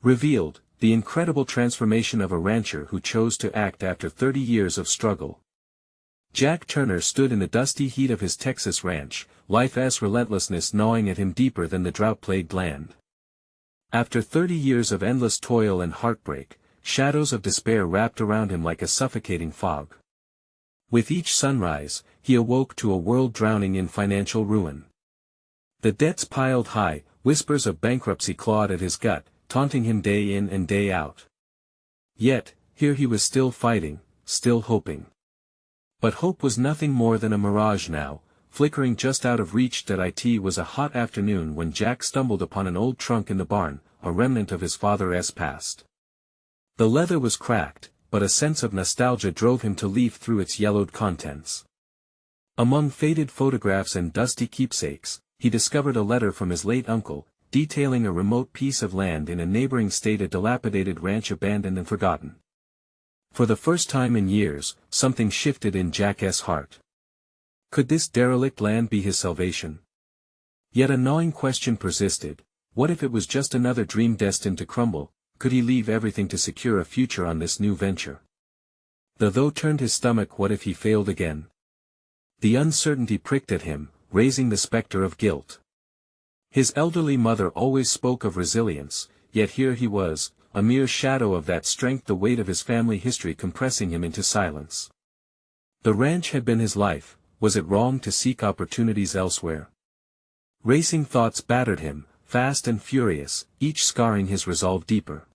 Revealed, the incredible transformation of a rancher who chose to act after 30 years of struggle. Jack Turner stood in the dusty heat of his Texas ranch, life's relentlessness gnawing at him deeper than the drought-plagued land. After 30 years of endless toil and heartbreak, shadows of despair wrapped around him like a suffocating fog. With each sunrise, he awoke to a world drowning in financial ruin. The debts piled high, whispers of bankruptcy clawed at his gut, taunting him day in and day out. Yet, here he was still fighting, still hoping. But hope was nothing more than a mirage now, flickering just out of reach. It was a hot afternoon when Jack stumbled upon an old trunk in the barn, a remnant of his father's past. The leather was cracked, but a sense of nostalgia drove him to leaf through its yellowed contents. Among faded photographs and dusty keepsakes, he discovered a letter from his late uncle, detailing a remote piece of land in a neighboring state, a dilapidated ranch abandoned and forgotten. For the first time in years, something shifted in Jack's heart. Could this derelict land be his salvation? Yet a gnawing question persisted: what if it was just another dream destined to crumble? Could he leave everything to secure a future on this new venture? The thought turned his stomach. What if he failed again? The uncertainty pricked at him, raising the specter of guilt. His elderly mother always spoke of resilience, yet here he was, a mere shadow of that strength, the weight of his family history compressing him into silence. The ranch had been his life. Was it wrong to seek opportunities elsewhere? Racing thoughts battered him, fast and furious, each scarring his resolve deeper.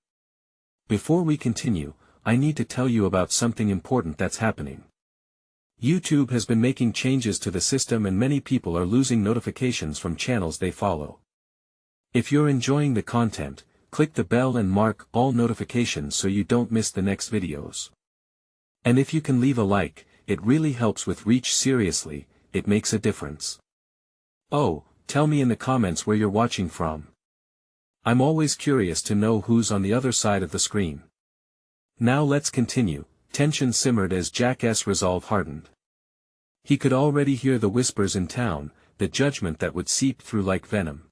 Before we continue, I need to tell you about something important that's happening. YouTube has been making changes to the system and many people are losing notifications from channels they follow. If you're enjoying the content, click the bell and mark all notifications so you don't miss the next videos. And if you can leave a like, it really helps with reach. Seriously, it makes a difference. Oh, tell me in the comments where you're watching from. I'm always curious to know who's on the other side of the screen. Now let's continue. Tension simmered as Jack's resolve hardened. He could already hear the whispers in town, the judgment that would seep through like venom.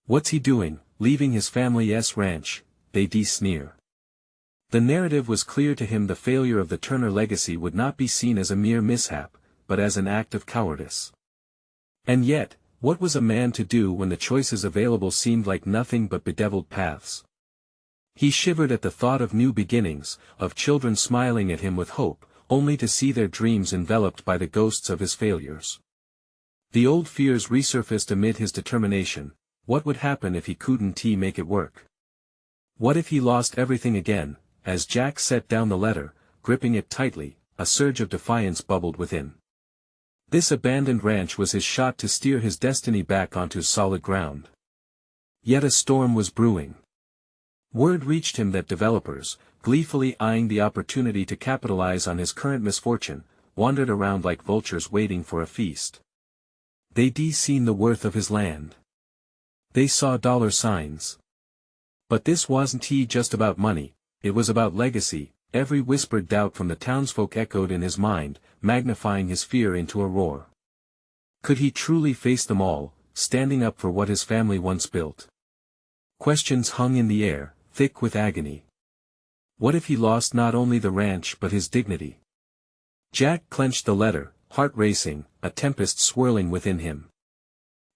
What's he doing, leaving his family's ranch? They'd sneer. The narrative was clear to him: the failure of the Turner legacy would not be seen as a mere mishap, but as an act of cowardice. And yet, what was a man to do when the choices available seemed like nothing but bedeviled paths? He shivered at the thought of new beginnings, of children smiling at him with hope, only to see their dreams enveloped by the ghosts of his failures. The old fears resurfaced amid his determination. What would happen if he couldn't make it work? What if he lost everything again? As Jack set down the letter, gripping it tightly, a surge of defiance bubbled within. This abandoned ranch was his shot to steer his destiny back onto solid ground. Yet a storm was brewing. Word reached him that developers, gleefully eyeing the opportunity to capitalize on his current misfortune, wandered around like vultures waiting for a feast. They'd seen the worth of his land. They saw dollar signs. But this wasn't just about money, it was about legacy. Every whispered doubt from the townsfolk echoed in his mind, magnifying his fear into a roar. Could he truly face them all, standing up for what his family once built? Questions hung in the air, thick with agony. What if he lost not only the ranch but his dignity? Jack clenched the letter, heart racing, a tempest swirling within him.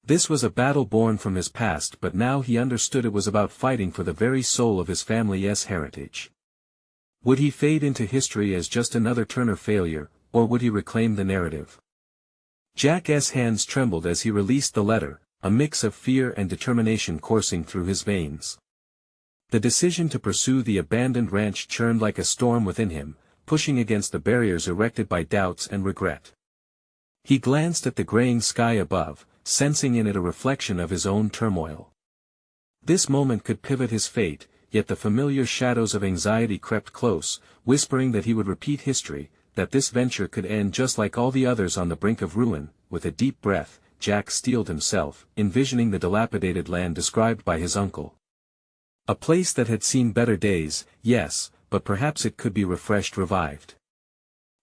This was a battle born from his past, but now he understood it was about fighting for the very soul of his family's heritage. Would he fade into history as just another Turner failure, or would he reclaim the narrative? Jack's hands trembled as he released the letter, a mix of fear and determination coursing through his veins. The decision to pursue the abandoned ranch churned like a storm within him, pushing against the barriers erected by doubts and regret. He glanced at the graying sky above, sensing in it a reflection of his own turmoil. This moment could pivot his fate, yet the familiar shadows of anxiety crept close, whispering that he would repeat history, that this venture could end just like all the others on the brink of ruin. With a deep breath, Jack steeled himself, envisioning the dilapidated land described by his uncle. A place that had seen better days, yes, but perhaps it could be refreshed, revived.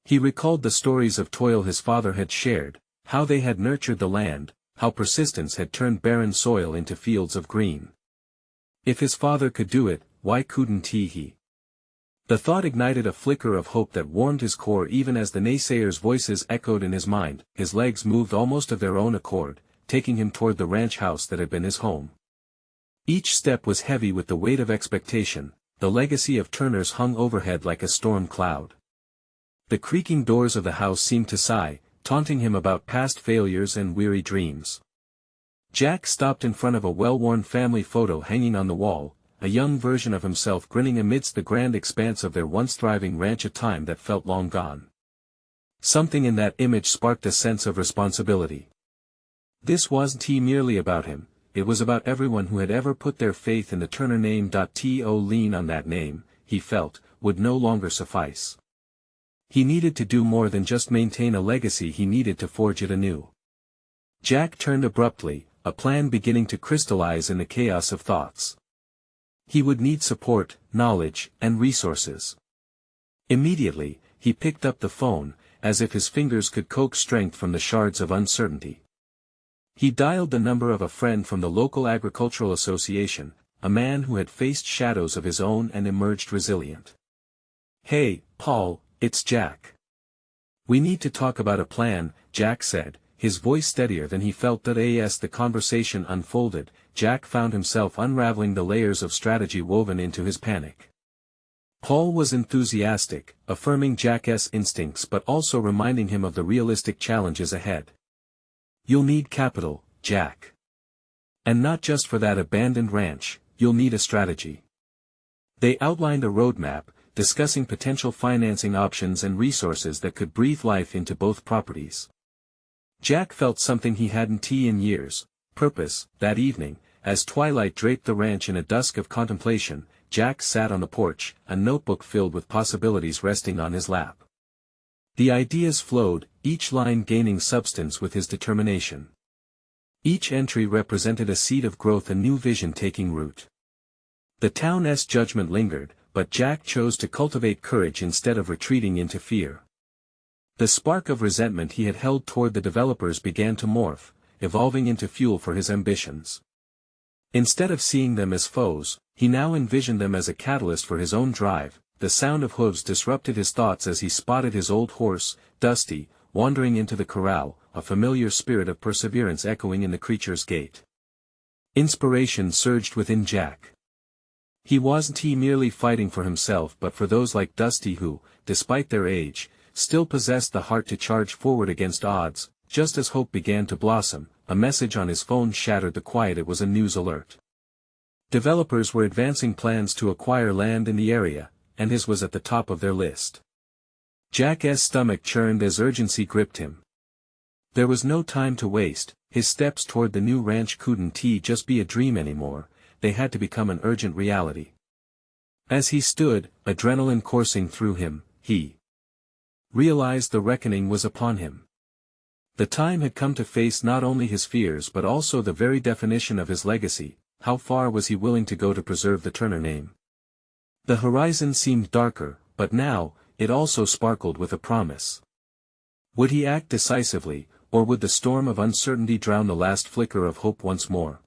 He recalled the stories of toil his father had shared, how they had nurtured the land, how persistence had turned barren soil into fields of green. If his father could do it, why couldn't he? The thought ignited a flicker of hope that warmed his core even as the naysayers' voices echoed in his mind. His legs moved almost of their own accord, taking him toward the ranch house that had been his home. Each step was heavy with the weight of expectation. The legacy of Turners hung overhead like a storm cloud. The creaking doors of the house seemed to sigh, taunting him about past failures and weary dreams. Jack stopped in front of a well-worn family photo hanging on the wall, a young version of himself grinning amidst the grand expanse of their once thriving ranch, a time that felt long gone. Something in that image sparked a sense of responsibility. This wasn't merely about him, it was about everyone who had ever put their faith in the Turner name. To lean on that name, he felt, would no longer suffice. He needed to do more than just maintain a legacy, he needed to forge it anew. Jack turned abruptly, a plan beginning to crystallize in the chaos of thoughts. He would need support, knowledge, and resources. Immediately, he picked up the phone, as if his fingers could coax strength from the shards of uncertainty. He dialed the number of a friend from the local agricultural association, a man who had faced shadows of his own and emerged resilient. "Hey, Paul, it's Jack. We need to talk about a plan," Jack said, his voice steadier than he felt. As the conversation unfolded, Jack found himself unraveling the layers of strategy woven into his panic. Paul was enthusiastic, affirming Jack's instincts but also reminding him of the realistic challenges ahead. "You'll need capital, Jack. And not just for that abandoned ranch, you'll need a strategy." They outlined a roadmap, discussing potential financing options and resources that could breathe life into both properties. Jack felt something he hadn't in years: purpose. That evening, as twilight draped the ranch in a dusk of contemplation, Jack sat on the porch, a notebook filled with possibilities resting on his lap. The ideas flowed, each line gaining substance with his determination. Each entry represented a seed of growth, a new vision taking root. The town's judgment lingered, but Jack chose to cultivate courage instead of retreating into fear. The spark of resentment he had held toward the developers began to morph, evolving into fuel for his ambitions. Instead of seeing them as foes, he now envisioned them as a catalyst for his own drive. The sound of hooves disrupted his thoughts as he spotted his old horse, Dusty, wandering into the corral, a familiar spirit of perseverance echoing in the creature's gait. Inspiration surged within Jack. He wasn't merely fighting for himself but for those like Dusty who, despite their age, still possessed the heart to charge forward against odds. Just as hope began to blossom, a message on his phone shattered the quiet. It was a news alert. Developers were advancing plans to acquire land in the area, and his was at the top of their list. Jack's stomach churned as urgency gripped him. There was no time to waste. His steps toward the new ranch couldn't just be a dream anymore, they had to become an urgent reality. As he stood, adrenaline coursing through him, he realized the reckoning was upon him. The time had come to face not only his fears but also the very definition of his legacy. How far was he willing to go to preserve the Turner name? The horizon seemed darker, but now, it also sparkled with a promise. Would he act decisively, or would the storm of uncertainty drown the last flicker of hope once more?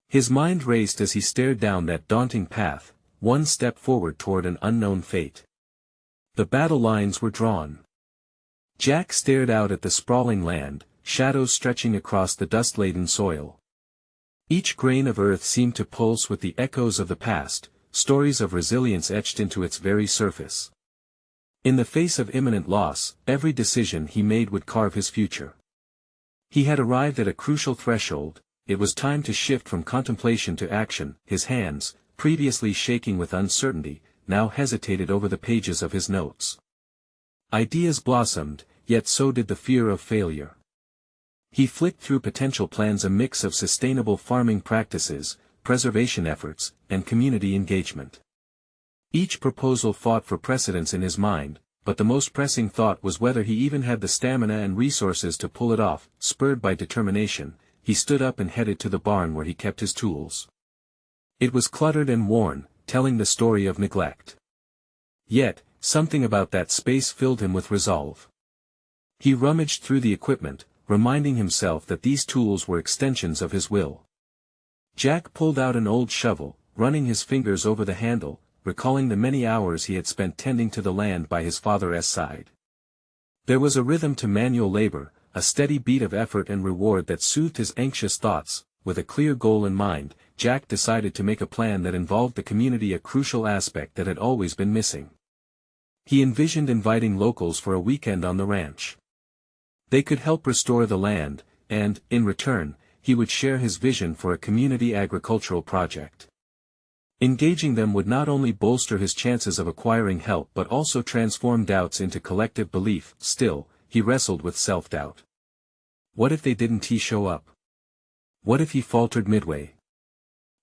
His mind raced as he stared down that daunting path, one step forward toward an unknown fate. The battle lines were drawn. Jack stared out at the sprawling land, shadows stretching across the dust-laden soil. Each grain of earth seemed to pulse with the echoes of the past, stories of resilience etched into its very surface. In the face of imminent loss, every decision he made would carve his future. He had arrived at a crucial threshold. It was time to shift from contemplation to action. His hands, previously shaking with uncertainty, now hesitated over the pages of his notes. Ideas blossomed, yet so did the fear of failure. He flicked through potential plans, a mix of sustainable farming practices, preservation efforts, and community engagement. Each proposal fought for precedence in his mind, but the most pressing thought was whether he even had the stamina and resources to pull it off. Spurred by determination, he stood up and headed to the barn where he kept his tools. It was cluttered and worn, telling the story of neglect. Yet, something about that space filled him with resolve. He rummaged through the equipment, reminding himself that these tools were extensions of his will. Jack pulled out an old shovel, running his fingers over the handle, recalling the many hours he had spent tending to the land by his father's side. There was a rhythm to manual labor, a steady beat of effort and reward that soothed his anxious thoughts. With a clear goal in mind, Jack decided to make a plan that involved the community, a crucial aspect that had always been missing. He envisioned inviting locals for a weekend on the ranch. They could help restore the land, and, in return, he would share his vision for a community agricultural project. Engaging them would not only bolster his chances of acquiring help but also transform doubts into collective belief. Still, he wrestled with self-doubt. What if they didn't show up? What if he faltered midway?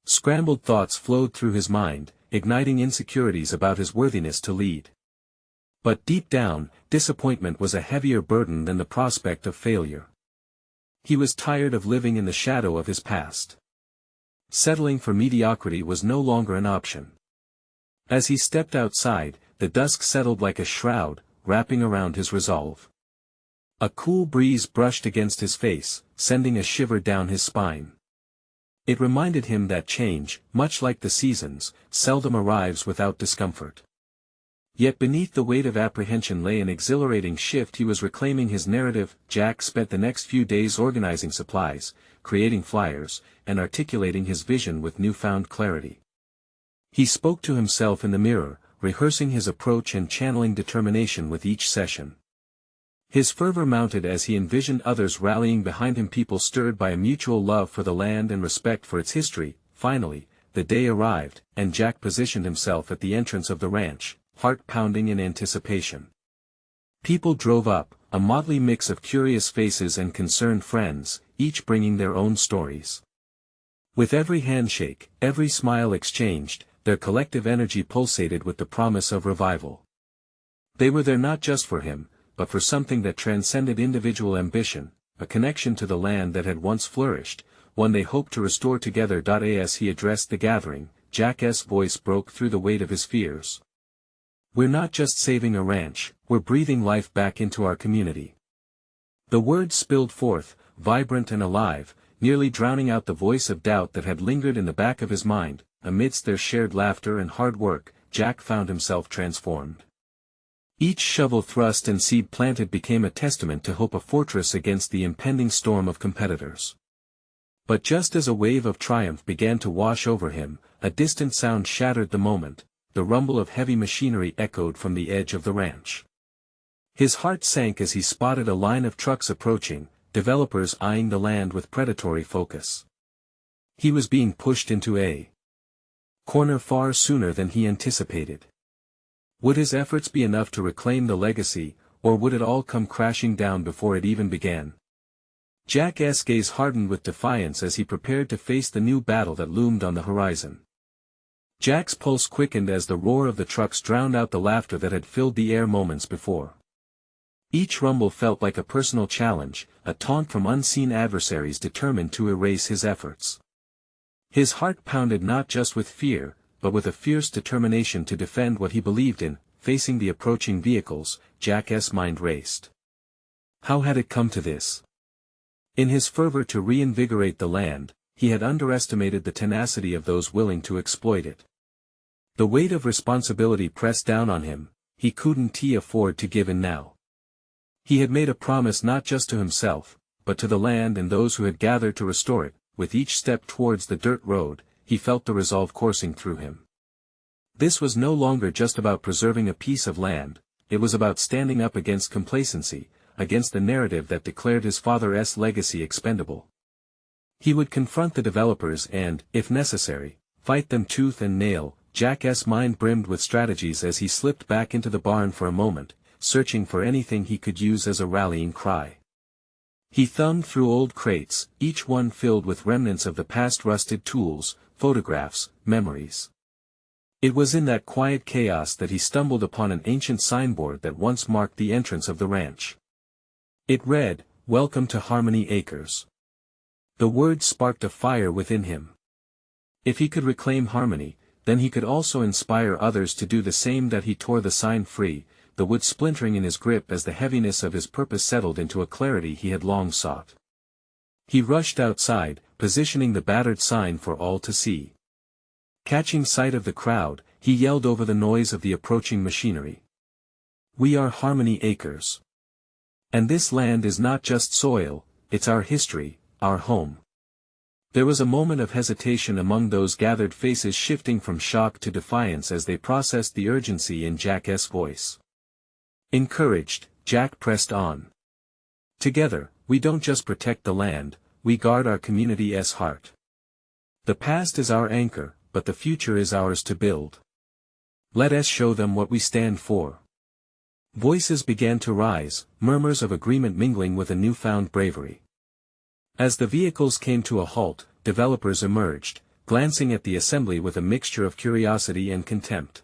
Scrambled thoughts flowed through his mind, igniting insecurities about his worthiness to lead. But deep down, disappointment was a heavier burden than the prospect of failure. He was tired of living in the shadow of his past. Settling for mediocrity was no longer an option. As he stepped outside, the dusk settled like a shroud, wrapping around his resolve. A cool breeze brushed against his face, sending a shiver down his spine. It reminded him that change, much like the seasons, seldom arrives without discomfort. Yet beneath the weight of apprehension lay an exhilarating shift. He was reclaiming his narrative. Jack spent the next few days organizing supplies, creating flyers, and articulating his vision with newfound clarity. He spoke to himself in the mirror, rehearsing his approach and channeling determination with each session. His fervor mounted as he envisioned others rallying behind him, people stirred by a mutual love for the land and respect for its history. Finally, the day arrived, and Jack positioned himself at the entrance of the ranch, heart pounding in anticipation. People drove up, a motley mix of curious faces and concerned friends, each bringing their own stories. With every handshake, every smile exchanged, their collective energy pulsated with the promise of revival. They were there not just for him, but for something that transcended individual ambition, a connection to the land that had once flourished, one they hoped to restore together. As he addressed the gathering, Jack's voice broke through the weight of his fears. "We're not just saving a ranch, we're breathing life back into our community." The words spilled forth, vibrant and alive, nearly drowning out the voice of doubt that had lingered in the back of his mind. Amidst their shared laughter and hard work, Jack found himself transformed. Each shovel thrust and seed planted became a testament to hope, a fortress against the impending storm of competitors. But just as a wave of triumph began to wash over him, a distant sound shattered the moment. The rumble of heavy machinery echoed from the edge of the ranch. His heart sank as he spotted a line of trucks approaching, developers eyeing the land with predatory focus. He was being pushed into a corner far sooner than he anticipated. Would his efforts be enough to reclaim the legacy, or would it all come crashing down before it even began? Jack's gaze hardened with defiance as he prepared to face the new battle that loomed on the horizon. Jack's pulse quickened as the roar of the trucks drowned out the laughter that had filled the air moments before. Each rumble felt like a personal challenge, a taunt from unseen adversaries determined to erase his efforts. His heart pounded not just with fear, but with a fierce determination to defend what he believed in. Facing the approaching vehicles, Jack's mind raced. How had it come to this? In his fervor to reinvigorate the land, he had underestimated the tenacity of those willing to exploit it. The weight of responsibility pressed down on him. He couldn't afford to give in now. He had made a promise not just to himself, but to the land and those who had gathered to restore it. With each step towards the dirt road, he felt the resolve coursing through him. This was no longer just about preserving a piece of land, it was about standing up against complacency, against the narrative that declared his father's legacy expendable. He would confront the developers and, if necessary, fight them tooth and nail. Jack's mind brimmed with strategies as he slipped back into the barn for a moment, searching for anything he could use as a rallying cry. He thumbed through old crates, each one filled with remnants of the past, rusted tools, photographs, memories. It was in that quiet chaos that he stumbled upon an ancient signboard that once marked the entrance of the ranch. It read, "Welcome to Harmony Acres." The words sparked a fire within him. If he could reclaim harmony, then he could also inspire others to do the same. That he tore the sign free, the wood splintering in his grip as the heaviness of his purpose settled into a clarity he had long sought. He rushed outside, positioning the battered sign for all to see. Catching sight of the crowd, he yelled over the noise of the approaching machinery. "We are Harmony Acres. And this land is not just soil, it's our history, our home." There was a moment of hesitation among those gathered, faces shifting from shock to defiance as they processed the urgency in Jack's voice. Encouraged, Jack pressed on. "Together, we don't just protect the land, we guard our community's heart. The past is our anchor, but the future is ours to build. Let us show them what we stand for." Voices began to rise, murmurs of agreement mingling with a newfound bravery. As the vehicles came to a halt, developers emerged, glancing at the assembly with a mixture of curiosity and contempt.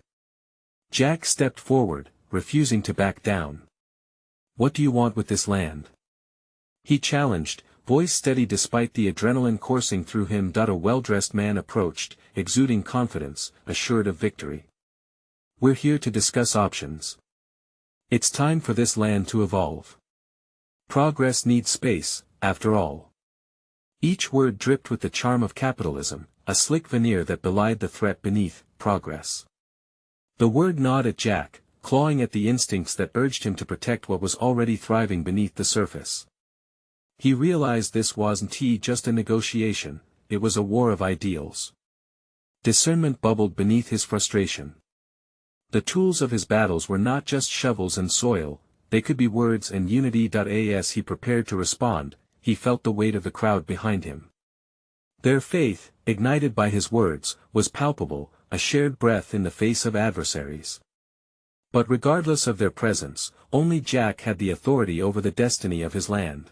Jack stepped forward, refusing to back down. "What do you want with this land?" he challenged, voice steady despite the adrenaline coursing through him. A well-dressed man approached, exuding confidence, assured of victory. "We're here to discuss options. It's time for this land to evolve. Progress needs space, after all." Each word dripped with the charm of capitalism, a slick veneer that belied the threat beneath, progress. The word gnawed at Jack, clawing at the instincts that urged him to protect what was already thriving beneath the surface. He realized this wasn't just a negotiation, it was a war of ideals. Discernment bubbled beneath his frustration. The tools of his battles were not just shovels and soil, they could be words and unity. As he prepared to respond, he felt the weight of the crowd behind him. Their faith, ignited by his words, was palpable, a shared breath in the face of adversaries. But regardless of their presence, only Jack had the authority over the destiny of his land.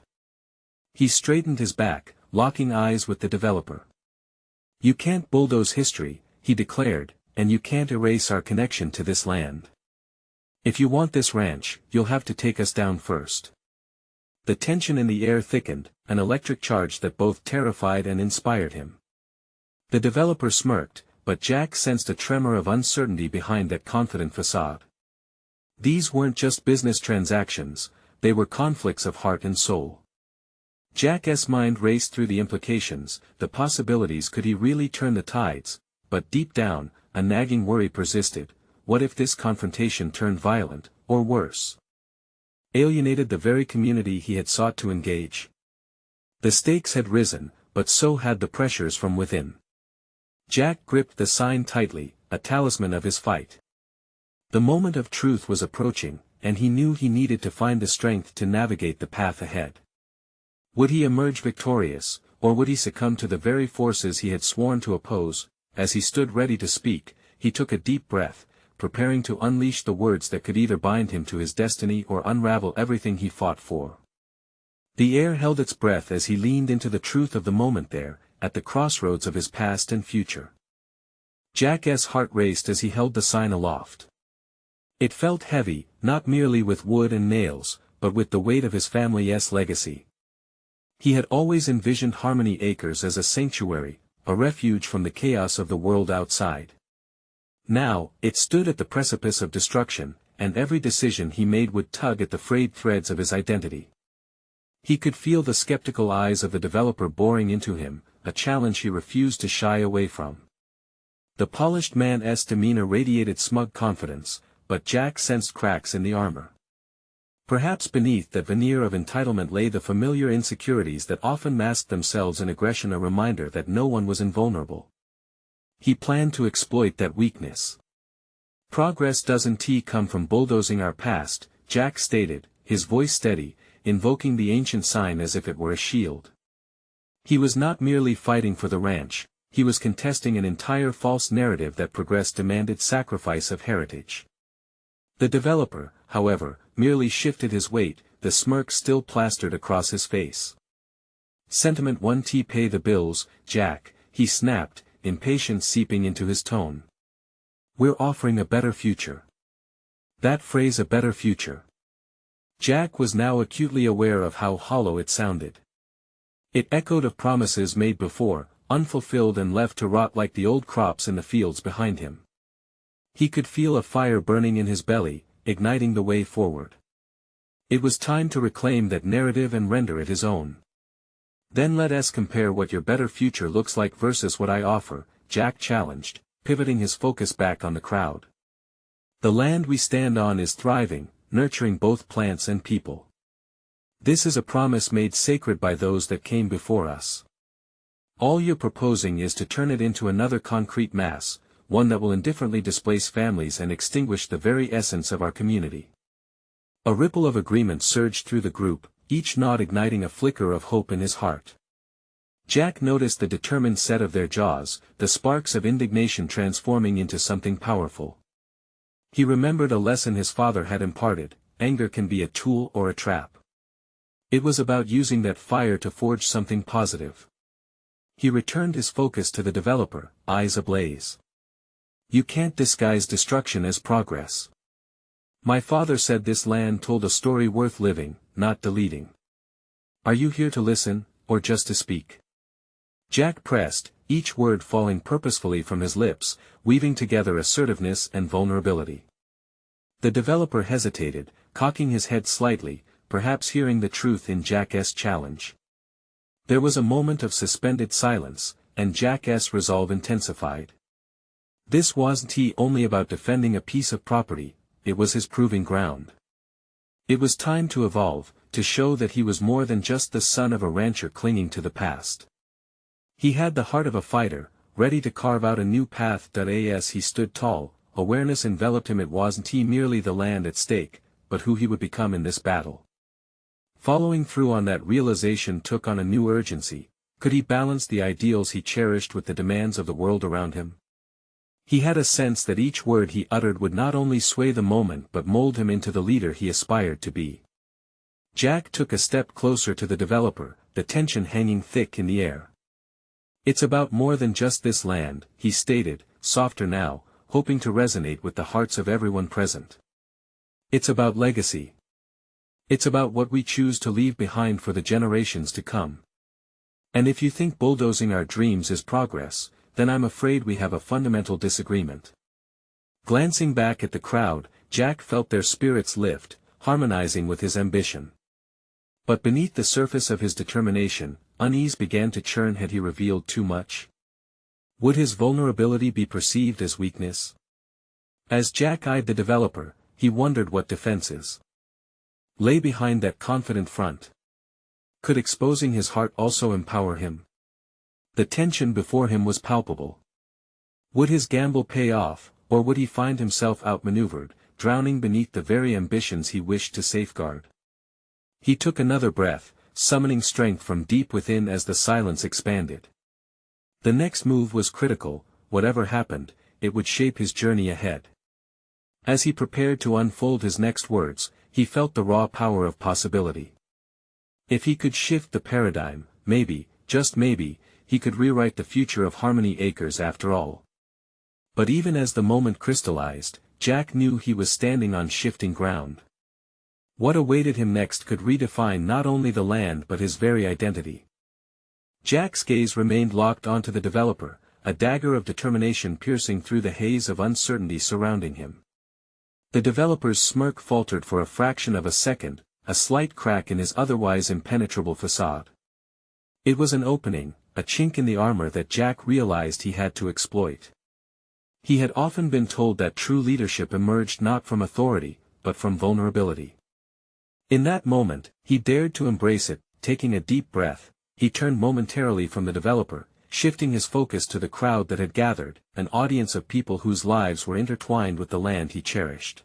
He straightened his back, locking eyes with the developer. "You can't bulldoze history," he declared, "and you can't erase our connection to this land. If you want this ranch, you'll have to take us down first." The tension in the air thickened, an electric charge that both terrified and inspired him. The developer smirked, but Jack sensed a tremor of uncertainty behind that confident facade. These weren't just business transactions, they were conflicts of heart and soul. Jack's mind raced through the implications, the possibilities. Could he really turn the tides? But deep down, a nagging worry persisted. What if this confrontation turned violent, or worse? Alienated the very community he had sought to engage? The stakes had risen, but so had the pressures from within. Jack gripped the sign tightly, a talisman of his fight. The moment of truth was approaching, and he knew he needed to find the strength to navigate the path ahead. Would he emerge victorious, or would he succumb to the very forces he had sworn to oppose? As he stood ready to speak, he took a deep breath, preparing to unleash the words that could either bind him to his destiny or unravel everything he fought for. The air held its breath as he leaned into the truth of the moment there, at the crossroads of his past and future. Jack's heart raced as he held the sign aloft. It felt heavy, not merely with wood and nails, but with the weight of his family's legacy. He had always envisioned Harmony Acres as a sanctuary, a refuge from the chaos of the world outside. Now, it stood at the precipice of destruction, and every decision he made would tug at the frayed threads of his identity. He could feel the skeptical eyes of the developer boring into him, a challenge he refused to shy away from. The polished man's demeanor radiated smug confidence, but Jack sensed cracks in the armor. Perhaps beneath that veneer of entitlement lay the familiar insecurities that often masked themselves in aggression, a reminder that no one was invulnerable. He planned to exploit that weakness. "Progress doesn't come from bulldozing our past," Jack stated, his voice steady, invoking the ancient sign as if it were a shield. He was not merely fighting for the ranch, he was contesting an entire false narrative that progress demanded sacrifice of heritage. The developer, however, merely shifted his weight, the smirk still plastered across his face. "Sentiment won't pay the bills, Jack," he snapped, impatience seeping into his tone. "We're offering a better future." That phrase, a better future. Jack was now acutely aware of how hollow it sounded. It echoed of promises made before, unfulfilled and left to rot like the old crops in the fields behind him. He could feel a fire burning in his belly, igniting the way forward. It was time to reclaim that narrative and render it his own. "Then let us compare what your better future looks like versus what I offer," Jack challenged, pivoting his focus back on the crowd. The land we stand on is thriving, nurturing both plants and people. This is a promise made sacred by those that came before us. All you're proposing is to turn it into another concrete mass, one that will indifferently displace families and extinguish the very essence of our community. A ripple of agreement surged through the group, each nod igniting a flicker of hope in his heart. Jack noticed the determined set of their jaws, the sparks of indignation transforming into something powerful. He remembered a lesson his father had imparted: anger can be a tool or a trap. It was about using that fire to forge something positive. He returned his focus to the developer, eyes ablaze. You can't disguise destruction as progress. My father said this land told a story worth living, not deleting. Are you here to listen, or just to speak? Jack pressed, each word falling purposefully from his lips, weaving together assertiveness and vulnerability. The developer hesitated, cocking his head slightly, perhaps hearing the truth in Jack's challenge. There was a moment of suspended silence, and Jack's resolve intensified. This wasn't only about defending a piece of property, it was his proving ground. It was time to evolve, to show that he was more than just the son of a rancher clinging to the past. He had the heart of a fighter, ready to carve out a new path. As he stood tall, awareness enveloped him. It wasn't merely the land at stake, but who he would become in this battle. Following through on that realization took on a new urgency. Could he balance the ideals he cherished with the demands of the world around him? He had a sense that each word he uttered would not only sway the moment but mold him into the leader he aspired to be. Jack took a step closer to the developer, the tension hanging thick in the air. It's about more than just this land, he stated, softer now, hoping to resonate with the hearts of everyone present. It's about legacy. It's about what we choose to leave behind for the generations to come. And if you think bulldozing our dreams is progress, then I'm afraid we have a fundamental disagreement. Glancing back at the crowd, Jack felt their spirits lift, harmonizing with his ambition. But beneath the surface of his determination, unease began to churn. Had he revealed too much? Would his vulnerability be perceived as weakness? As Jack eyed the developer, he wondered what defenses lay behind that confident front. Could exposing his heart also empower him? The tension before him was palpable. Would his gamble pay off, or would he find himself outmaneuvered, drowning beneath the very ambitions he wished to safeguard? He took another breath, summoning strength from deep within as the silence expanded. The next move was critical. Whatever happened, it would shape his journey ahead. As he prepared to unfold his next words, he felt the raw power of possibility. If he could shift the paradigm, maybe, just maybe, he could rewrite the future of Harmony Acres after all. But even as the moment crystallized, Jack knew he was standing on shifting ground. What awaited him next could redefine not only the land but his very identity. Jack's gaze remained locked onto the developer, a dagger of determination piercing through the haze of uncertainty surrounding him. The developer's smirk faltered for a fraction of a second, a slight crack in his otherwise impenetrable facade. It was an opening, a chink in the armor that Jack realized he had to exploit. He had often been told that true leadership emerged not from authority, but from vulnerability. In that moment, he dared to embrace it. Taking a deep breath, he turned momentarily from the developer, shifting his focus to the crowd that had gathered, an audience of people whose lives were intertwined with the land he cherished.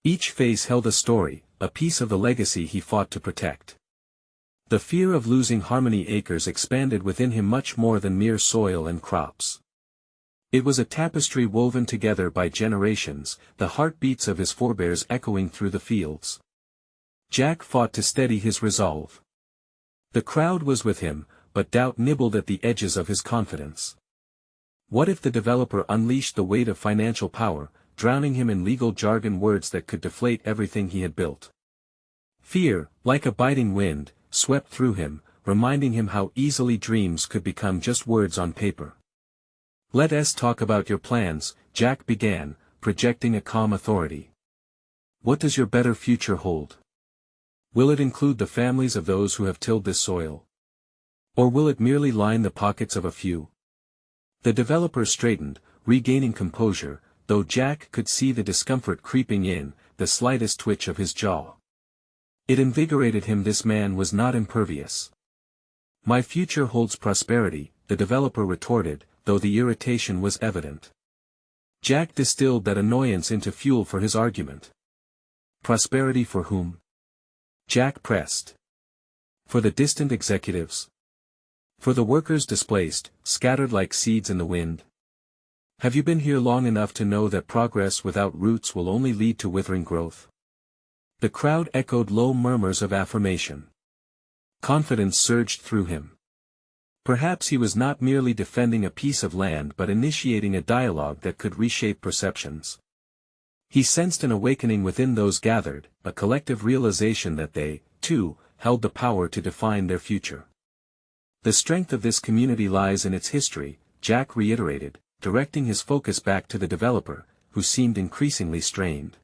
Each face held a story, a piece of the legacy he fought to protect. The fear of losing Harmony Acres expanded within him much more than mere soil and crops. It was a tapestry woven together by generations, the heartbeats of his forebears echoing through the fields. Jack fought to steady his resolve. The crowd was with him, but doubt nibbled at the edges of his confidence. What if the developer unleashed the weight of financial power, drowning him in legal jargon, words that could deflate everything he had built? Fear, like a biting wind, swept through him, reminding him how easily dreams could become just words on paper. "Let us talk about your plans," Jack began, projecting a calm authority. "What does your better future hold? Will it include the families of those who have tilled this soil? Or will it merely line the pockets of a few?" The developer straightened, regaining composure, though Jack could see the discomfort creeping in, the slightest twitch of his jaw. It invigorated him. This man was not impervious. "My future holds prosperity," the developer retorted, though the irritation was evident. Jack distilled that annoyance into fuel for his argument. "Prosperity for whom?" Jack pressed. "For the distant executives? For the workers displaced, scattered like seeds in the wind? Have you been here long enough to know that progress without roots will only lead to withering growth?" The crowd echoed low murmurs of affirmation. Confidence surged through him. Perhaps he was not merely defending a piece of land but initiating a dialogue that could reshape perceptions. He sensed an awakening within those gathered, a collective realization that they, too, held the power to define their future. "The strength of this community lies in its history," Jack reiterated, directing his focus back to the developer, who seemed increasingly strained.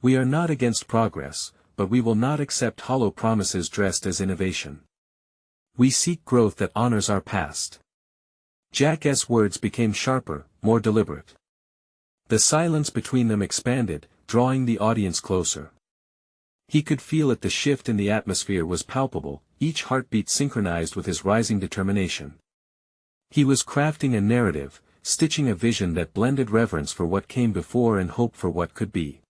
"We are not against progress, but we will not accept hollow promises dressed as innovation. We seek growth that honors our past." Jack's words became sharper, more deliberate. The silence between them expanded, drawing the audience closer. He could feel it. The shift in the atmosphere was palpable, each heartbeat synchronized with his rising determination. He was crafting a narrative, stitching a vision that blended reverence for what came before and hope for what could be.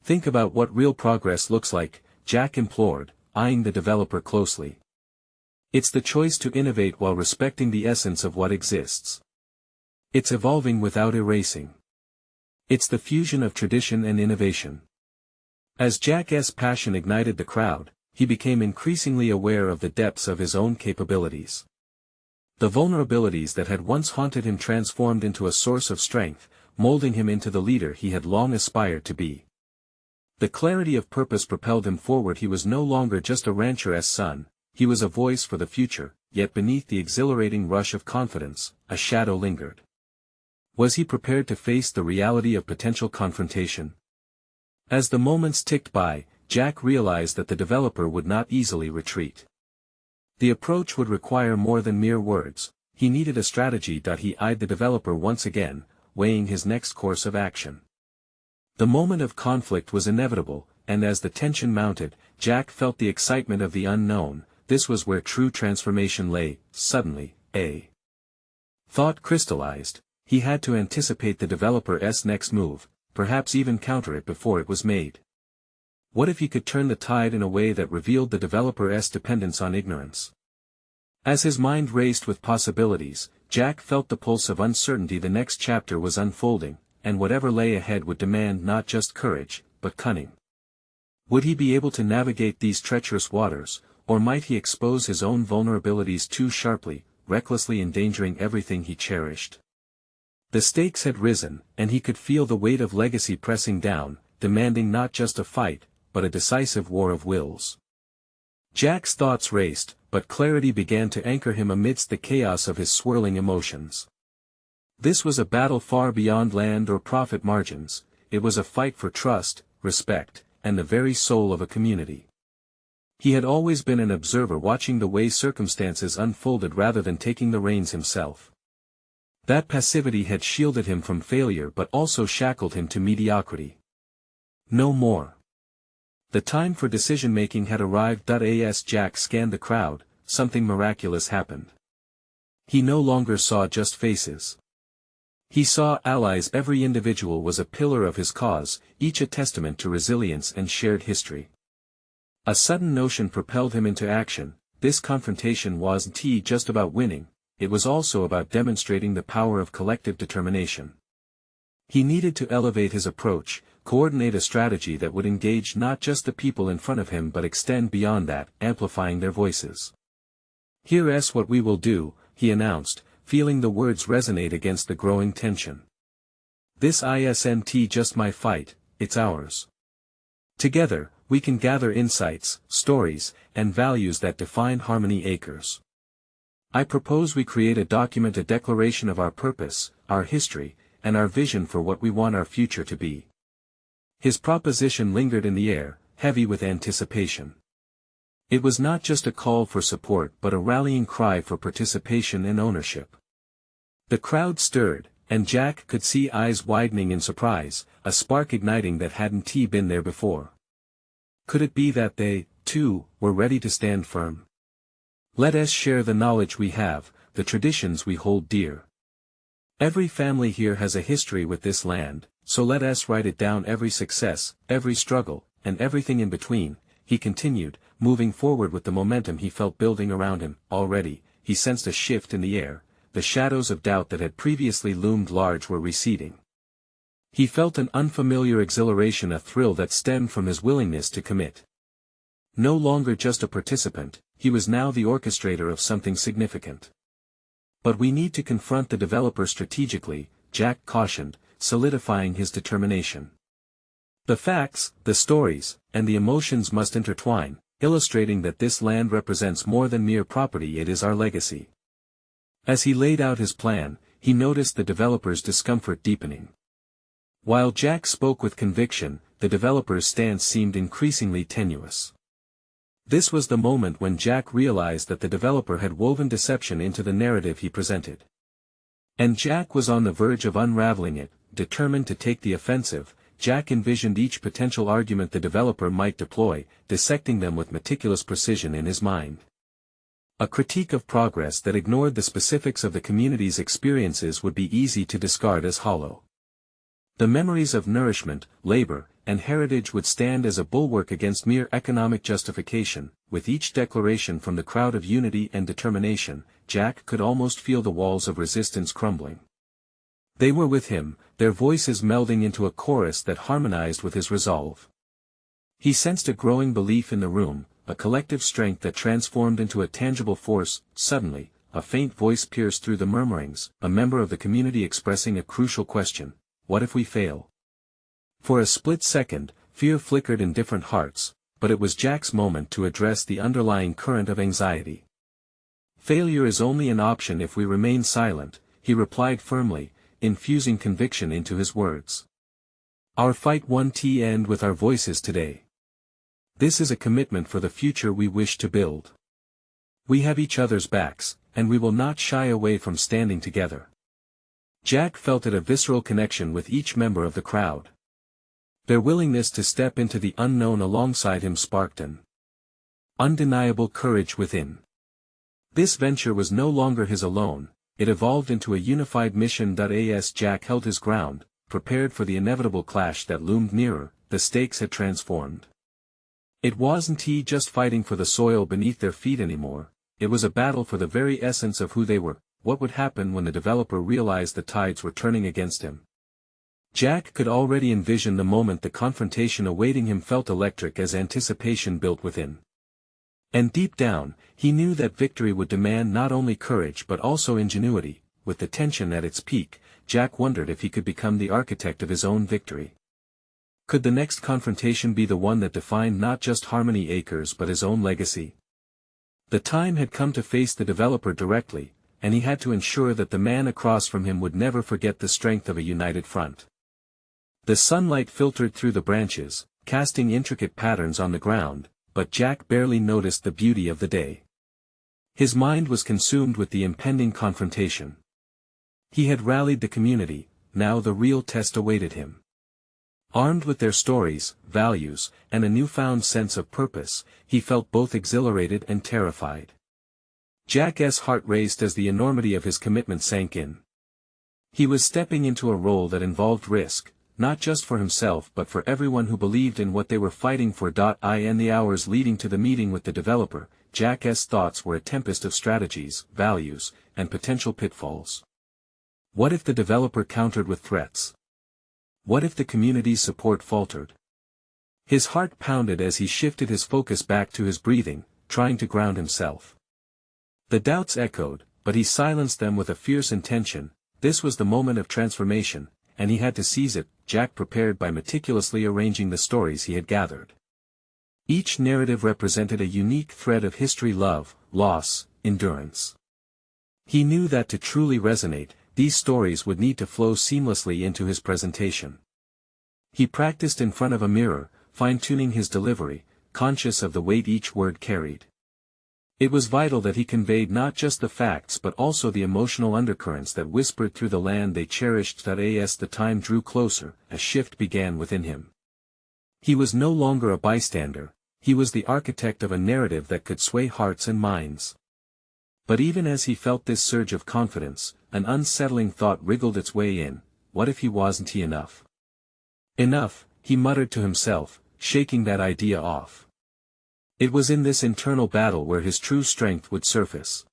"Think about what real progress looks like," Jack implored, eyeing the developer closely. "It's the choice to innovate while respecting the essence of what exists. It's evolving without erasing. It's the fusion of tradition and innovation." As Jack's passion ignited the crowd, he became increasingly aware of the depths of his own capabilities. The vulnerabilities that had once haunted him transformed into a source of strength, molding him into the leader he had long aspired to be. The clarity of purpose propelled him forward. He was no longer just a rancher's son, he was a voice for the future, yet beneath the exhilarating rush of confidence, a shadow lingered. Was he prepared to face the reality of potential confrontation? As the moments ticked by, Jack realized that the developer would not easily retreat. The approach would require more than mere words. He needed a strategy. He eyed the developer once again, weighing his next course of action. The moment of conflict was inevitable, and as the tension mounted, Jack felt the excitement of the unknown. This was where true transformation lay. Suddenly, a thought crystallized. He had to anticipate the developer's next move, perhaps even counter it before it was made. What if he could turn the tide in a way that revealed the developer's dependence on ignorance? As his mind raced with possibilities, Jack felt the pulse of uncertainty. The next chapter was unfolding, and whatever lay ahead would demand not just courage, but cunning. Would he be able to navigate these treacherous waters, or might he expose his own vulnerabilities too sharply, recklessly endangering everything he cherished? The stakes had risen, and he could feel the weight of legacy pressing down, demanding not just a fight, but a decisive war of wills. Jack's thoughts raced, but clarity began to anchor him amidst the chaos of his swirling emotions. This was a battle far beyond land or profit margins. It was a fight for trust, respect, and the very soul of a community. He had always been an observer, watching the way circumstances unfolded rather than taking the reins himself. That passivity had shielded him from failure but also shackled him to mediocrity. No more. The time for decision-making had arrived. As Jack scanned the crowd, something miraculous happened. He no longer saw just faces. He saw allies. Every individual was a pillar of his cause, each a testament to resilience and shared history. A sudden notion propelled him into action. This confrontation wasn't just about winning, it was also about demonstrating the power of collective determination. He needed to elevate his approach, coordinate a strategy that would engage not just the people in front of him but extend beyond that, amplifying their voices. "Here's what we will do," he announced, feeling the words resonate against the growing tension. "This isn't just my fight, it's ours. Together, we can gather insights, stories, and values that define Harmony Acres. I propose we create a document, a declaration of our purpose, our history, and our vision for what we want our future to be." His proposition lingered in the air, heavy with anticipation. It was not just a call for support but a rallying cry for participation and ownership. The crowd stirred, And Jack could see eyes widening in surprise, a spark igniting that hadn't been there before. Could it be that they, too, were ready to stand firm? Let us share the knowledge we have, the traditions we hold dear. Every family here has a history with this land, so let us write it down, every success, every struggle, and everything in between, he continued, moving forward with the momentum he felt building around him. Already, he sensed a shift in the air, the shadows of doubt that had previously loomed large were receding. He felt an unfamiliar exhilaration, a thrill that stemmed from his willingness to commit. No longer just a participant, he was now the orchestrator of something significant. But we need to confront the developer strategically, Jack cautioned, solidifying his determination. The facts, the stories, and the emotions must intertwine, illustrating that this land represents more than mere property, it is our legacy. As he laid out his plan, he noticed the developer's discomfort deepening. While Jack spoke with conviction, the developer's stance seemed increasingly tenuous. This was the moment when Jack realized that the developer had woven deception into the narrative he presented. And Jack was on the verge of unraveling it. Determined to take the offensive, Jack envisioned each potential argument the developer might deploy, dissecting them with meticulous precision in his mind. A critique of progress that ignored the specifics of the community's experiences would be easy to discard as hollow. The memories of nourishment, labor, and heritage would stand as a bulwark against mere economic justification. With each declaration from the crowd of unity and determination, Jack could almost feel the walls of resistance crumbling. They were with him, their voices melding into a chorus that harmonized with his resolve. He sensed a growing belief in the room, a collective strength that transformed into a tangible force. Suddenly, a faint voice pierced through the murmurings, a member of the community expressing a crucial question: what if we fail? For a split second, fear flickered in different hearts, but it was Jack's moment to address the underlying current of anxiety. Failure is only an option if we remain silent, he replied firmly, infusing conviction into his words. Our fight won't end with our voices today. This is a commitment for the future we wish to build. We have each other's backs, and we will not shy away from standing together. Jack felt a visceral connection with each member of the crowd. Their willingness to step into the unknown alongside him sparked an undeniable courage within. This venture was no longer his alone, it evolved into a unified mission. As Jack held his ground, prepared for the inevitable clash that loomed nearer, the stakes had transformed. It wasn't just fighting for the soil beneath their feet anymore, it was a battle for the very essence of who they were. What would happen when the developer realized the tides were turning against him? Jack could already envision the moment the confrontation awaiting him, felt electric as anticipation built within. And deep down, he knew that victory would demand not only courage but also ingenuity. With the tension at its peak, Jack wondered if he could become the architect of his own victory. Could the next confrontation be the one that defined not just Harmony Acres but his own legacy? The time had come to face the developer directly, and he had to ensure that the man across from him would never forget the strength of a united front. The sunlight filtered through the branches, casting intricate patterns on the ground, but Jack barely noticed the beauty of the day. His mind was consumed with the impending confrontation. He had rallied the community, now the real test awaited him. Armed with their stories, values, and a newfound sense of purpose, he felt both exhilarated and terrified. Jack's heart raced as the enormity of his commitment sank in. He was stepping into a role that involved risk, not just for himself but for everyone who believed in what they were fighting for. In the hours leading to the meeting with the developer, Jack's thoughts were a tempest of strategies, values, and potential pitfalls. What if the developer countered with threats? What if the community's support faltered? His heart pounded as he shifted his focus back to his breathing, trying to ground himself. The doubts echoed, but he silenced them with a fierce intention. This was the moment of transformation, and he had to seize it. Jack prepared by meticulously arranging the stories he had gathered. Each narrative represented a unique thread of history, love, loss, endurance. He knew that to truly resonate, these stories would need to flow seamlessly into his presentation. He practiced in front of a mirror, fine-tuning his delivery, conscious of the weight each word carried. It was vital that he conveyed not just the facts but also the emotional undercurrents that whispered through the land they cherished. As the time drew closer, a shift began within him. He was no longer a bystander, he was the architect of a narrative that could sway hearts and minds. But even as he felt this surge of confidence, an unsettling thought wriggled its way in: what if he wasn't enough? Enough, he muttered to himself, shaking that idea off. It was in this internal battle where his true strength would surface.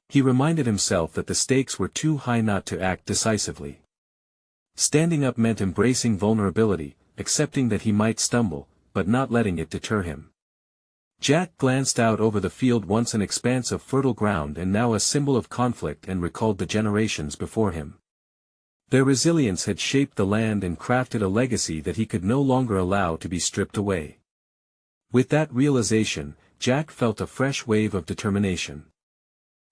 He reminded himself that the stakes were too high not to act decisively. Standing up meant embracing vulnerability, accepting that he might stumble, but not letting it deter him. Jack glanced out over the field, once an expanse of fertile ground and now a symbol of conflict, and recalled the generations before him. Their resilience had shaped the land and crafted a legacy that he could no longer allow to be stripped away. With that realization, Jack felt a fresh wave of determination.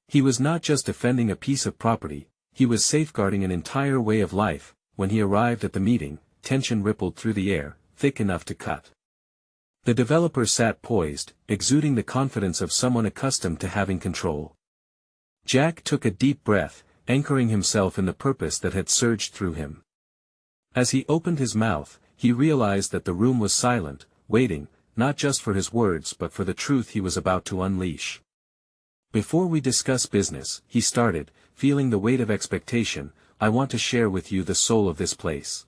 He was not just defending a piece of property, he was safeguarding an entire way of life. When he arrived at the meeting, tension rippled through the air, thick enough to cut. The developer sat poised, exuding the confidence of someone accustomed to having control. Jack took a deep breath, anchoring himself in the purpose that had surged through him. As he opened his mouth, he realized that the room was silent, waiting, not just for his words but for the truth he was about to unleash. Before we discuss business, he started, feeling the weight of expectation, I want to share with you the soul of this place.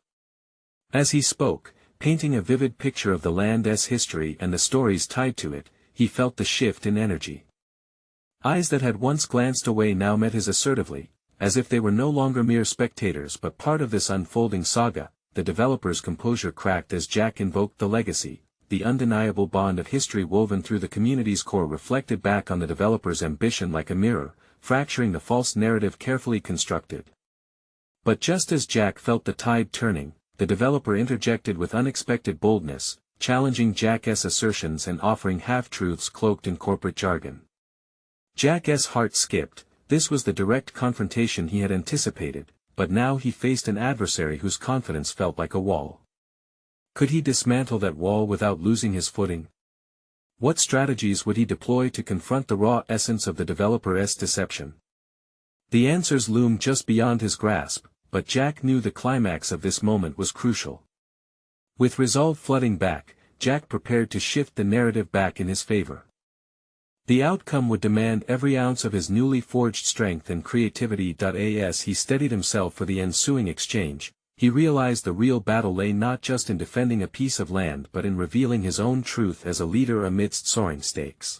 As he spoke, painting a vivid picture of the land's history and the stories tied to it, he felt the shift in energy. Eyes that had once glanced away now met his assertively, as if they were no longer mere spectators but part of this unfolding saga. The developer's composure cracked as Jack invoked the legacy. The undeniable bond of history woven through the community's core reflected back on the developer's ambition like a mirror, fracturing the false narrative carefully constructed. But just as Jack felt the tide turning, the developer interjected with unexpected boldness, challenging Jack's assertions and offering half-truths cloaked in corporate jargon. Jack's heart skipped. This was the direct confrontation he had anticipated, but now he faced an adversary whose confidence felt like a wall. Could he dismantle that wall without losing his footing? What strategies would he deploy to confront the raw essence of the developer's deception? The answers loomed just beyond his grasp, but Jack knew the climax of this moment was crucial. With resolve flooding back, Jack prepared to shift the narrative back in his favor. The outcome would demand every ounce of his newly forged strength and creativity. As he steadied himself for the ensuing exchange, he realized the real battle lay not just in defending a piece of land but in revealing his own truth as a leader amidst soaring stakes.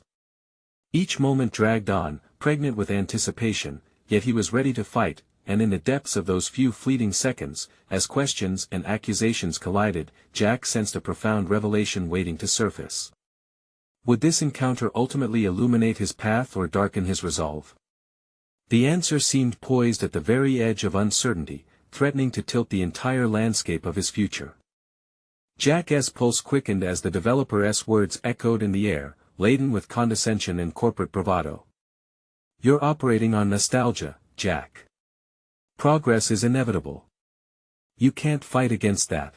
Each moment dragged on, pregnant with anticipation, yet he was ready to fight, and in the depths of those few fleeting seconds, as questions and accusations collided, Jack sensed a profound revelation waiting to surface. Would this encounter ultimately illuminate his path or darken his resolve? The answer seemed poised at the very edge of uncertainty, threatening to tilt the entire landscape of his future. Jack's pulse quickened as the developer's words echoed in the air, laden with condescension and corporate bravado. You're operating on nostalgia, Jack. Progress is inevitable. You can't fight against that.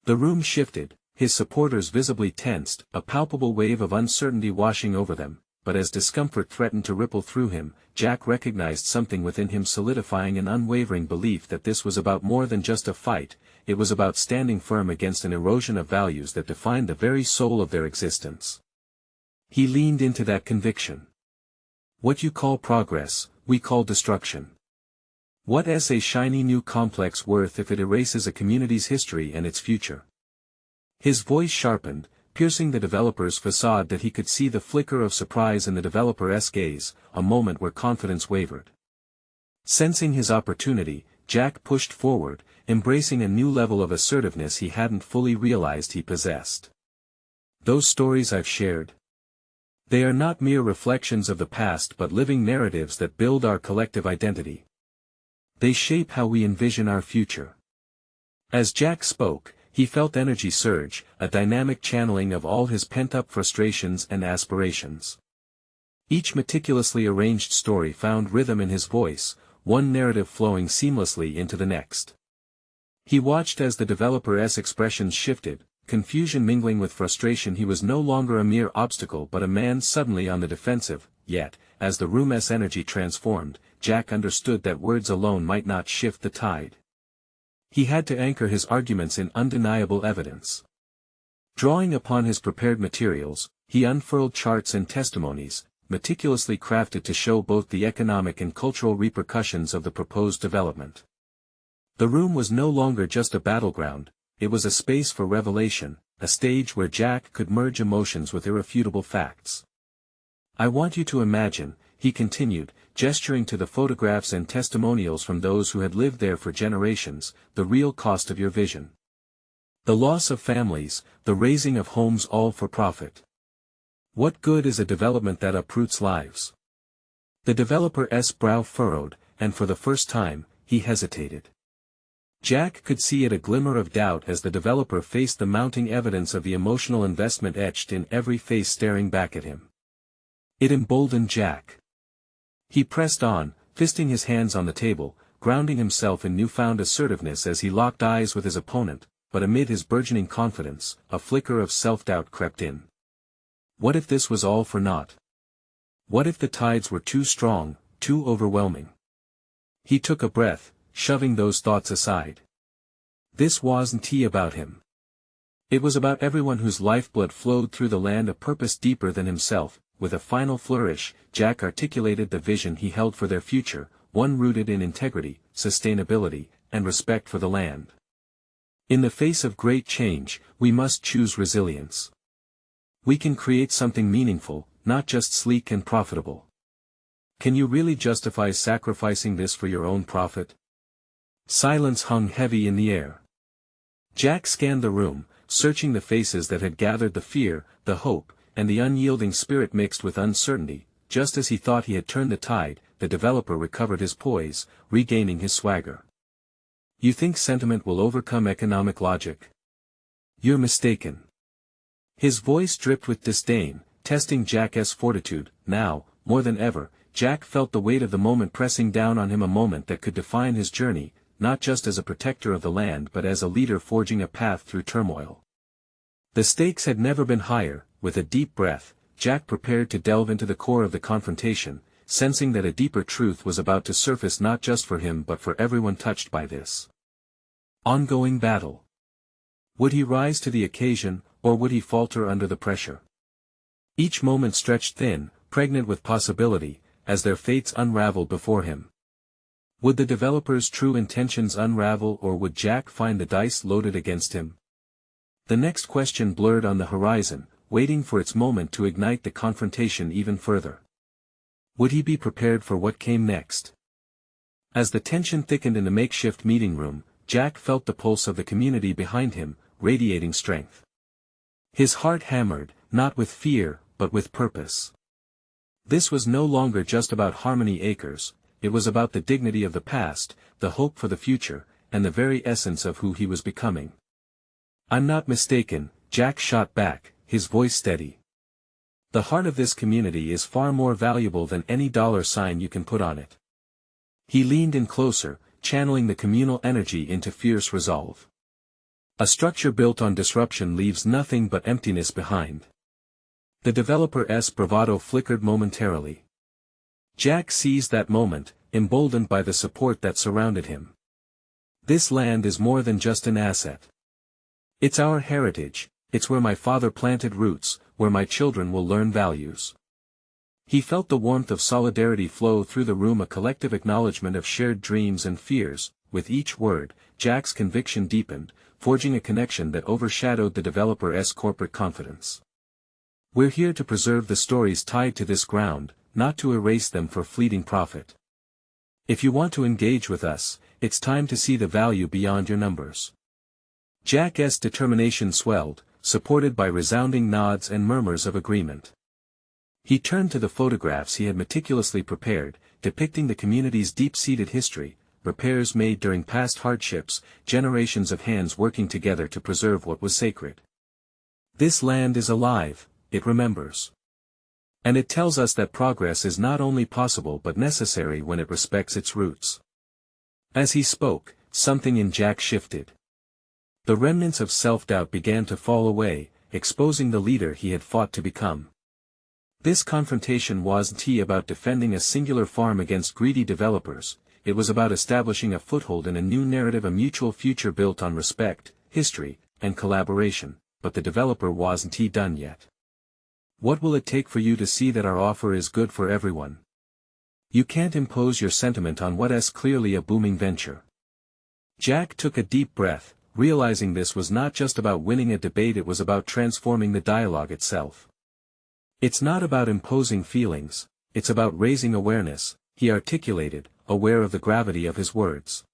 The room shifted, his supporters visibly tensed, a palpable wave of uncertainty washing over them. But as discomfort threatened to ripple through him, Jack recognized something within him, solidifying an unwavering belief that this was about more than just a fight. It was about standing firm against an erosion of values that defined the very soul of their existence. He leaned into that conviction. What you call progress, we call destruction. What is a shiny new complex worth if it erases a community's history and its future? His voice sharpened, piercing the developer's facade that he could see the flicker of surprise in the developer's gaze, a moment where confidence wavered. Sensing his opportunity, Jack pushed forward, embracing a new level of assertiveness he hadn't fully realized he possessed. Those stories I've shared. They are not mere reflections of the past but living narratives that build our collective identity. They shape how we envision our future. As Jack spoke, he felt energy surge, a dynamic channeling of all his pent-up frustrations and aspirations. Each meticulously arranged story found rhythm in his voice, one narrative flowing seamlessly into the next. He watched as the developer's expressions shifted, confusion mingling with frustration. He was no longer a mere obstacle but a man suddenly on the defensive, yet, as the room's energy transformed, Jack understood that words alone might not shift the tide. He had to anchor his arguments in undeniable evidence. Drawing upon his prepared materials, he unfurled charts and testimonies, meticulously crafted to show both the economic and cultural repercussions of the proposed development. The room was no longer just a battleground, it was a space for revelation, a stage where Jack could merge emotions with irrefutable facts. "I want you to imagine," he continued, gesturing to the photographs and testimonials from those who had lived there for generations, "the real cost of your vision. The loss of families, the raising of homes all for profit. What good is a development that uproots lives?" The developer's brow furrowed, and for the first time, he hesitated. Jack could see a glimmer of doubt as the developer faced the mounting evidence of the emotional investment etched in every face staring back at him. It emboldened Jack. He pressed on, fisting his hands on the table, grounding himself in newfound assertiveness as he locked eyes with his opponent, but amid his burgeoning confidence, a flicker of self-doubt crept in. What if this was all for naught? What if the tides were too strong, too overwhelming? He took a breath, shoving those thoughts aside. This wasn't about him. It was about everyone whose lifeblood flowed through the land, a purpose deeper than himself. With a final flourish, Jack articulated the vision he held for their future, one rooted in integrity, sustainability, and respect for the land. In the face of great change, we must choose resilience. We can create something meaningful, not just sleek and profitable. Can you really justify sacrificing this for your own profit? Silence hung heavy in the air. Jack scanned the room, searching the faces that had gathered the fear, the hope, and the unyielding spirit mixed with uncertainty. Just as he thought he had turned the tide, the developer recovered his poise, regaining his swagger. "You think sentiment will overcome economic logic? You're mistaken." His voice dripped with disdain, testing Jack's fortitude. Now, more than ever, Jack felt the weight of the moment pressing down on him, a moment that could define his journey, not just as a protector of the land but as a leader forging a path through turmoil. The stakes had never been higher. With a deep breath, Jack prepared to delve into the core of the confrontation, sensing that a deeper truth was about to surface, not just for him but for everyone touched by this ongoing battle. Would he rise to the occasion, or would he falter under the pressure? Each moment stretched thin, pregnant with possibility, as their fates unraveled before him. Would the developer's true intentions unravel, or would Jack find the dice loaded against him? The next question blurred on the horizon, waiting for its moment to ignite the confrontation even further. Would he be prepared for what came next? As the tension thickened in the makeshift meeting room, Jack felt the pulse of the community behind him, radiating strength. His heart hammered, not with fear, but with purpose. This was no longer just about Harmony Acres, it was about the dignity of the past, the hope for the future, and the very essence of who he was becoming. "I'm not mistaken," Jack shot back, his voice steady. "The heart of this community is far more valuable than any dollar sign you can put on it." He leaned in closer, channeling the communal energy into fierce resolve. A structure built on disruption leaves nothing but emptiness behind. The developer's bravado flickered momentarily. Jack seized that moment, emboldened by the support that surrounded him. "This land is more than just an asset. It's our heritage, it's where my father planted roots, where my children will learn values." He felt the warmth of solidarity flow through the room, a collective acknowledgement of shared dreams and fears. With each word, Jack's conviction deepened, forging a connection that overshadowed the developer's corporate confidence. "We're here to preserve the stories tied to this ground, not to erase them for fleeting profit. If you want to engage with us, it's time to see the value beyond your numbers." Jack's determination swelled, supported by resounding nods and murmurs of agreement. He turned to the photographs he had meticulously prepared, depicting the community's deep-seated history, repairs made during past hardships, generations of hands working together to preserve what was sacred. "This land is alive, it remembers. And it tells us that progress is not only possible but necessary when it respects its roots." As he spoke, something in Jack shifted. The remnants of self-doubt began to fall away, exposing the leader he had fought to become. This confrontation wasn't about defending a singular farm against greedy developers, it was about establishing a foothold in a new narrative, a mutual future built on respect, history, and collaboration, but the developer wasn't done yet. What will it take for you to see that our offer is good for everyone? You can't impose your sentiment on what is clearly a booming venture. Jack took a deep breath, realizing this was not just about winning a debate, it was about transforming the dialogue itself. It's not about imposing feelings, it's about raising awareness, he articulated, aware of the gravity of his words.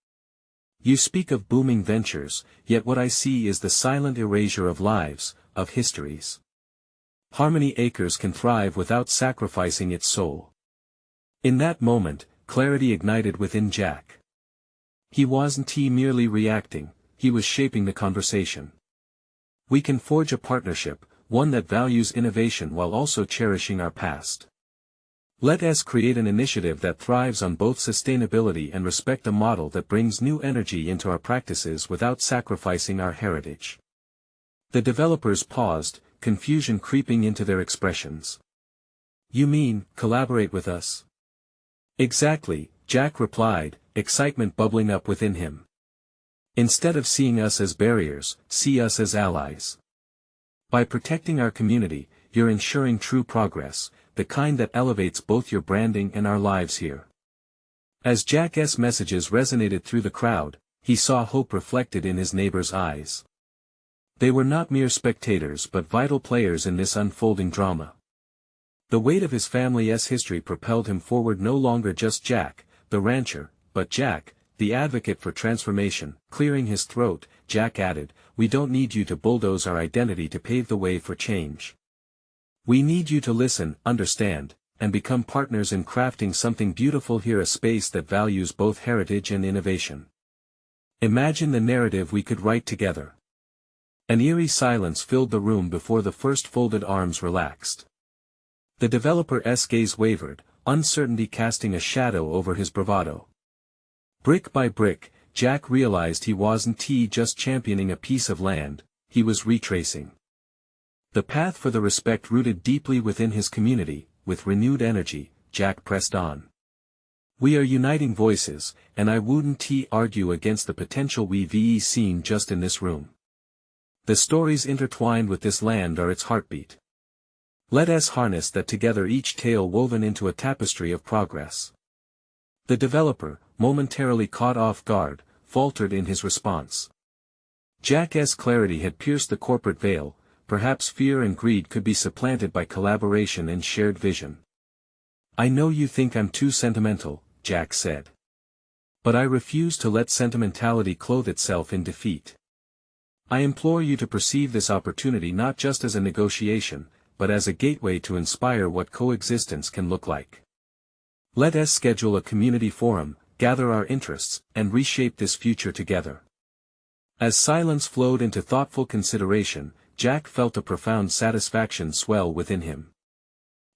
You speak of booming ventures, yet what I see is the silent erasure of lives, of histories. Harmony Acres can thrive without sacrificing its soul. In that moment, clarity ignited within Jack. He wasn't merely reacting, he was shaping the conversation. We can forge a partnership, one that values innovation while also cherishing our past. Let us create an initiative that thrives on both sustainability and respect, a model that brings new energy into our practices without sacrificing our heritage. The developers paused, confusion creeping into their expressions. You mean, collaborate with us? Exactly, Jack replied, excitement bubbling up within him. Instead of seeing us as barriers, see us as allies. By protecting our community, you're ensuring true progress, the kind that elevates both your branding and our lives here. As Jack's messages resonated through the crowd, he saw hope reflected in his neighbors' eyes. They were not mere spectators but vital players in this unfolding drama. The weight of his family's history propelled him forward, no longer just Jack, the rancher, but Jack, the advocate for transformation. Clearing his throat, Jack added, we don't need you to bulldoze our identity to pave the way for change. We need you to listen, understand, and become partners in crafting something beautiful here, a space that values both heritage and innovation. Imagine the narrative we could write together. An eerie silence filled the room before the first folded arms relaxed. The developer's gaze wavered, uncertainty casting a shadow over his bravado. Brick by brick, Jack realized he wasn't just championing a piece of land, he was retracing the path for the respect rooted deeply within his community. With renewed energy, Jack pressed on. We are uniting voices, and I wouldn't argue against the potential we've seen just in this room. The stories intertwined with this land are its heartbeat. Let us harness that together, each tale woven into a tapestry of progress. The developer, momentarily caught off guard, faltered in his response. Jack's clarity had pierced the corporate veil, perhaps fear and greed could be supplanted by collaboration and shared vision. I know you think I'm too sentimental, Jack said. But I refuse to let sentimentality clothe itself in defeat. I implore you to perceive this opportunity not just as a negotiation, but as a gateway to inspire what coexistence can look like. Let us schedule a community forum, gather our interests, and reshape this future together. As silence flowed into thoughtful consideration, Jack felt a profound satisfaction swell within him.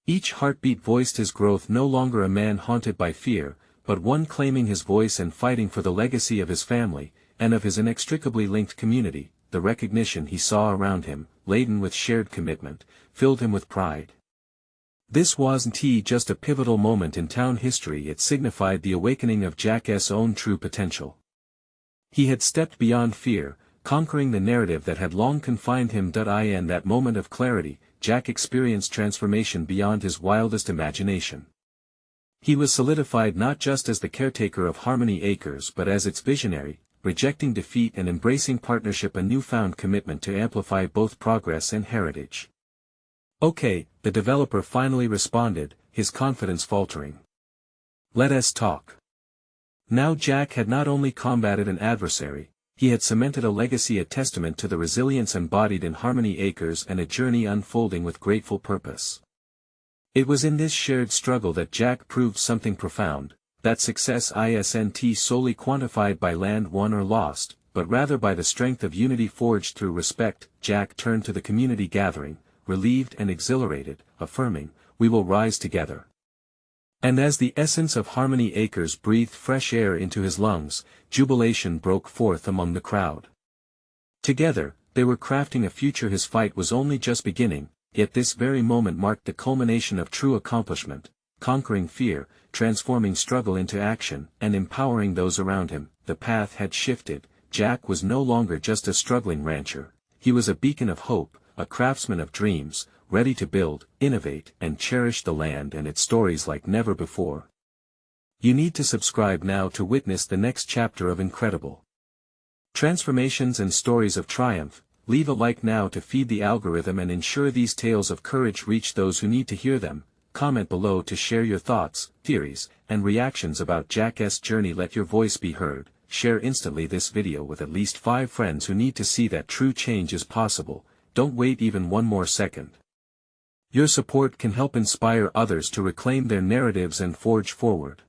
Each heartbeat voiced his growth, no longer a man haunted by fear, but one claiming his voice and fighting for the legacy of his family, and of his inextricably linked community. The recognition he saw around him, laden with shared commitment, filled him with pride. This wasn't just a pivotal moment in town history, it signified the awakening of Jack's own true potential. He had stepped beyond fear, conquering the narrative that had long confined him. In that moment of clarity, Jack experienced transformation beyond his wildest imagination. He was solidified not just as the caretaker of Harmony Acres but as its visionary, rejecting defeat and embracing partnership, a newfound commitment to amplify both progress and heritage. Okay, the developer finally responded, his confidence faltering. Let us talk. Now Jack had not only combated an adversary, he had cemented a legacy, a testament to the resilience embodied in Harmony Acres and a journey unfolding with grateful purpose. It was in this shared struggle that Jack proved something profound, that success isn't solely quantified by land won or lost, but rather by the strength of unity forged through respect. Jack turned to the community gathering, relieved and exhilarated, affirming, we will rise together. And as the essence of Harmony Acres breathed fresh air into his lungs, jubilation broke forth among the crowd. Together, they were crafting a future. His fight was only just beginning, yet this very moment marked the culmination of true accomplishment, conquering fear, transforming struggle into action, and empowering those around him. The path had shifted. Jack was no longer just a struggling rancher. He was a beacon of hope, a craftsman of dreams, ready to build, innovate, and cherish the land and its stories like never before. You need to subscribe now to witness the next chapter of incredible transformations and stories of triumph. Leave a like now to feed the algorithm and ensure these tales of courage reach those who need to hear them. Comment below to share your thoughts, theories, and reactions about Jack's journey. Let your voice be heard. Share instantly this video with at least 5 friends who need to see that true change is possible. Don't wait even one more second. Your support can help inspire others to reclaim their narratives and forge forward.